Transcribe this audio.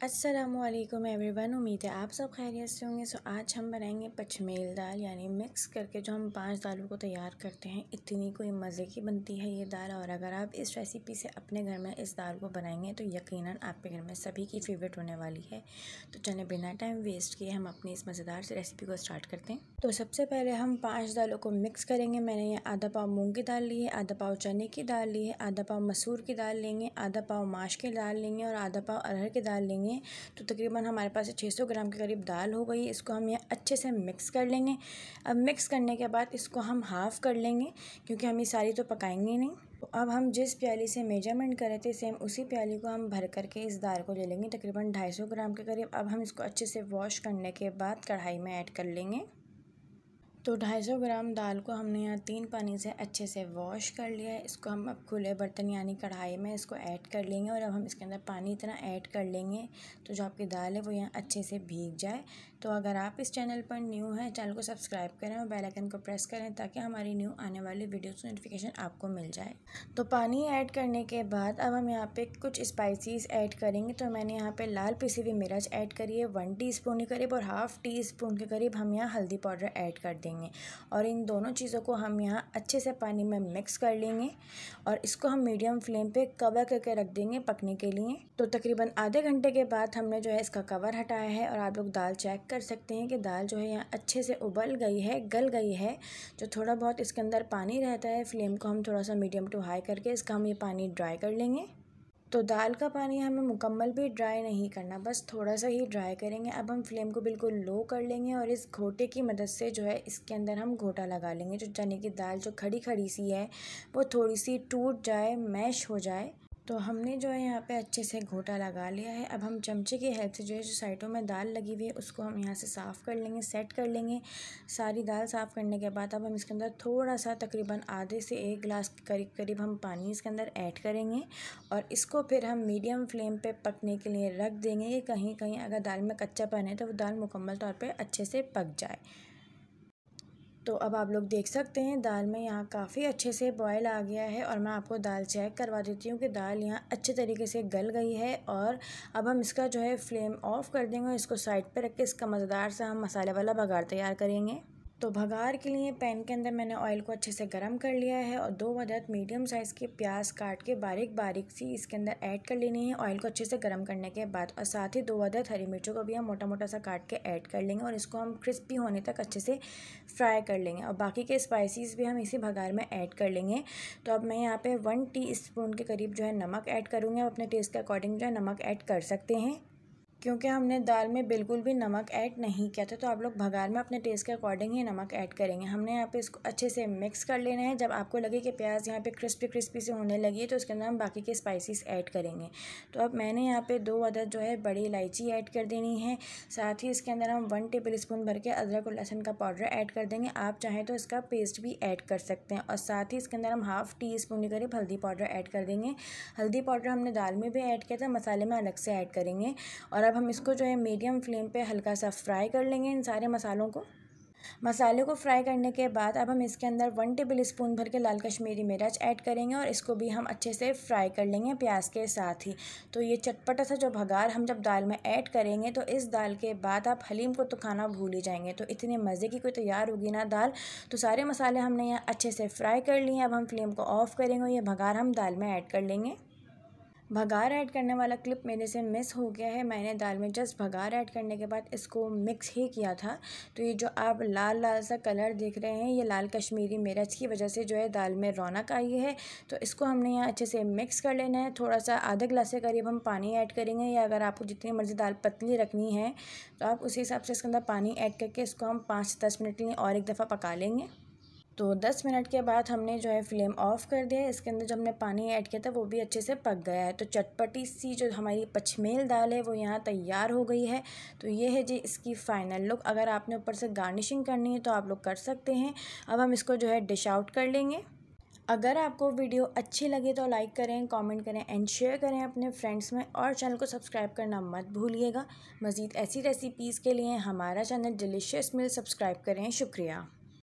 अस्सलामुअलैकुम एवरीवन। उम्मीद है आप सब खैरियत से होंगे। आज हम बनाएंगे पचमेल दाल, यानी मिक्स करके जो हम 5 दालों को तैयार करते हैं। इतनी कोई मज़े की बनती है ये दाल, और अगर आप इस रेसिपी से अपने घर में इस दाल को बनाएंगे तो यकीनन आपके घर में सभी की फेवरेट होने वाली है। तो चलिए बिना टाइम वेस्ट किए हम अपनी इस मज़ेदार से रेसिपी को स्टार्ट करते हैं। तो सबसे पहले हम 5 दालों को मिक्स करेंगे। मैंने ये आधा पाव मूँग की दाल ली है, आधा पाव चने की दाल ली है, आधा पाव मसूर की दाल लेंगे, आधा पाव माश की दाल लेंगे और आधा पाव अरहर की दाल लेंगे। तो तकरीबन हमारे पास 600 ग्राम के करीब दाल हो गई। इसको हम ये अच्छे से मिक्स कर लेंगे। अब मिक्स करने के बाद इसको हम हाफ़ कर लेंगे, क्योंकि हम ये सारी तो पकाएंगे नहीं। तो अब हम जिस प्याली से मेजरमेंट करे थे सेम उसी प्याली को हम भर करके इस दाल को ले लेंगे, तकरीबन 250 ग्राम के करीब। अब हम इसको अच्छे से वॉश करने के बाद कढ़ाई में ऐड कर लेंगे। तो 250 ग्राम दाल को हमने यहाँ 3 पानी से अच्छे से वॉश कर लिया है। इसको हम अब खुले बर्तन यानी कढ़ाई में इसको ऐड कर लेंगे, और अब हम इसके अंदर पानी इतना ऐड कर लेंगे तो जो आपकी दाल है वो यहाँ अच्छे से भीग जाए। तो अगर आप इस चैनल पर न्यू हैं, चैनल को सब्सक्राइब करें और बेल आइकन को प्रेस करें ताकि हमारी न्यू आने वाली वीडियोस की नोटिफिकेशन आपको मिल जाए। तो पानी ऐड करने के बाद अब हम यहाँ पे कुछ स्पाइसेस ऐड करेंगे। तो मैंने यहाँ पे लाल पिसी हुई मिर्च ऐड करी है 1 टीस्पून के करीब, और हाफ़ टी स्पून के करीब हम यहाँ हल्दी पाउडर ऐड कर देंगे। और इन दोनों चीज़ों को हम यहाँ अच्छे से पानी में मिक्स कर लेंगे, और इसको हम मीडियम फ्लेम पे कवर करके रख देंगे पकने के लिए। तो तकरीबन आधे घंटे के बाद हमने जो है इसका कवर हटाया है, और आप लोग दाल चेक कर सकते हैं कि दाल जो है यहाँ अच्छे से उबल गई है, गल गई है। जो थोड़ा बहुत इसके अंदर पानी रहता है, फ्लेम को हम थोड़ा सा मीडियम टू हाई करके इसका हम ये पानी ड्राई कर लेंगे। तो दाल का पानी हमें मुकम्मल भी ड्राई नहीं करना, बस थोड़ा सा ही ड्राई करेंगे। अब हम फ्लेम को बिल्कुल लो कर लेंगे, और इस घोटे की मदद से जो है इसके अंदर हम घोटा लगा लेंगे। जो चने की दाल जो खड़ी खड़ी सी है वो थोड़ी सी टूट जाए, मैश हो जाए। तो हमने जो है यहाँ पे अच्छे से घोटा लगा लिया है। अब हम चमचे की हेल्प से जो है जो साइडों में दाल लगी हुई है उसको हम यहाँ से साफ़ कर लेंगे, सेट कर लेंगे। सारी दाल साफ़ करने के बाद अब हम इसके अंदर थोड़ा सा तकरीबन आधे से 1 गिलास के करीब हम पानी इसके अंदर ऐड करेंगे, और इसको फिर हम मीडियम फ्लेम पे पकने के लिए रख देंगे कि कहीं कहीं अगर दाल में कच्चापन है तो वो दाल मुकम्मल तौर पे अच्छे से पक जाए। तो अब आप लोग देख सकते हैं दाल में यहाँ काफ़ी अच्छे से बॉयल आ गया है, और मैं आपको दाल चेक करवा देती हूँ कि दाल यहाँ अच्छे तरीके से गल गई है। और अब हम इसका जो है फ्लेम ऑफ कर देंगे, और इसको साइड पे रख के इसका मज़ेदार सा हम मसाले वाला बघार तैयार करेंगे। तो भगार के लिए पैन के अंदर मैंने ऑयल को अच्छे से गर्म कर लिया है, और 2 अदद मीडियम साइज़ के प्याज काट के बारीक बारीक सी इसके अंदर ऐड कर लेनी है ऑयल को अच्छे से गर्म करने के बाद। और साथ ही 2 अदद हरी मिर्चों को भी हम मोटा मोटा सा काट के ऐड कर लेंगे, और इसको हम क्रिस्पी होने तक अच्छे से फ्राई कर लेंगे। और बाकी के स्पाइसेस भी हम इसी भगार में ऐड कर लेंगे। तो अब मैं यहाँ पर 1 टीस्पून के करीब जो है नमक ऐड करूँगी। आप अपने टेस्ट के अकॉर्डिंग जो है नमक ऐड कर सकते हैं, क्योंकि हमने दाल में बिल्कुल भी नमक ऐड नहीं किया था। तो आप लोग भगार में अपने टेस्ट के अकॉर्डिंग ही नमक ऐड करेंगे। हमने यहाँ पे इसको अच्छे से मिक्स कर लेना है। जब आपको लगे कि प्याज यहाँ पे क्रिस्पी क्रिस्पी से होने लगी है तो उसके अंदर हम बाकी के स्पाइसेस ऐड करेंगे। तो अब मैंने यहाँ पे 2 अदद जो है बड़ी इलायची ऐड कर देनी है। साथ ही इसके अंदर हम 1 टेबल स्पून भर के अदरक और लहसुन का पाउडर ऐड कर देंगे। आप चाहें तो इसका पेस्ट भी ऐड कर सकते हैं। और साथ ही इसके अंदर हम हाफ़ टी स्पून के करीब हल्दी पाउडर ऐड कर देंगे। हल्दी पाउडर हमने दाल में भी ऐड किया था, मसाले में अलग से ऐड करेंगे। और अब हम इसको जो है मीडियम फ्लेम पे हल्का सा फ्राई कर लेंगे इन सारे मसाले को फ्राई करने के बाद अब हम इसके अंदर 1 टेबल स्पून भर के लाल कश्मीरी मिर्च ऐड करेंगे, और इसको भी हम अच्छे से फ्राई कर लेंगे प्याज के साथ ही। तो ये चटपटा सा जो भगार हम जब दाल में ऐड करेंगे तो इस दाल के बाद आप हलीम को तो खाना भूल ही जाएंगे। तो इतने मज़े की कोई तैयार होगी ना दाल। तो सारे मसाले हमने यहाँ अच्छे से फ्राई कर लिए। अब हम फ्लेम को ऑफ़ करेंगे और ये भगार हम दाल में ऐड कर लेंगे। भगार ऐड करने वाला क्लिप मेरे से मिस हो गया है। मैंने दाल में जस्ट भगार ऐड करने के बाद इसको मिक्स ही किया था। तो ये जो आप लाल लाल सा कलर देख रहे हैं, ये लाल कश्मीरी मिर्च की वजह से जो है दाल में रौनक आई है। तो इसको हमने यहाँ अच्छे से मिक्स कर लेना है। थोड़ा सा आधे गिलास के करीब हम पानी ऐड करेंगे, या अगर आपको जितनी मर्ज़ी दाल पतली रखनी है तो आप उसी हिसाब से इसके अंदर पानी ऐड करके इसको हम 5 से 10 मिनट के लिए और एक दफ़ा पका लेंगे। तो 10 मिनट के बाद हमने जो है फ्लेम ऑफ़ कर दिया है। इसके अंदर जो हमने पानी ऐड किया था वो भी अच्छे से पक गया है। तो चटपटी सी जो हमारी पचमेल दाल है वो यहाँ तैयार हो गई है। तो ये है जी इसकी फ़ाइनल लुक। अगर आपने ऊपर से गार्निशिंग करनी है तो आप लोग कर सकते हैं। अब हम इसको जो है डिश आउट कर लेंगे। अगर आपको वीडियो अच्छी लगे तो लाइक करें, कमेंट करें एंड शेयर करें अपने फ्रेंड्स में, और चैनल को सब्सक्राइब करना मत भूलिएगा। मज़ीद ऐसी रेसिपीज़ के लिए हमारा चैनल डिलीशियस मील सब्सक्राइब करें। शुक्रिया।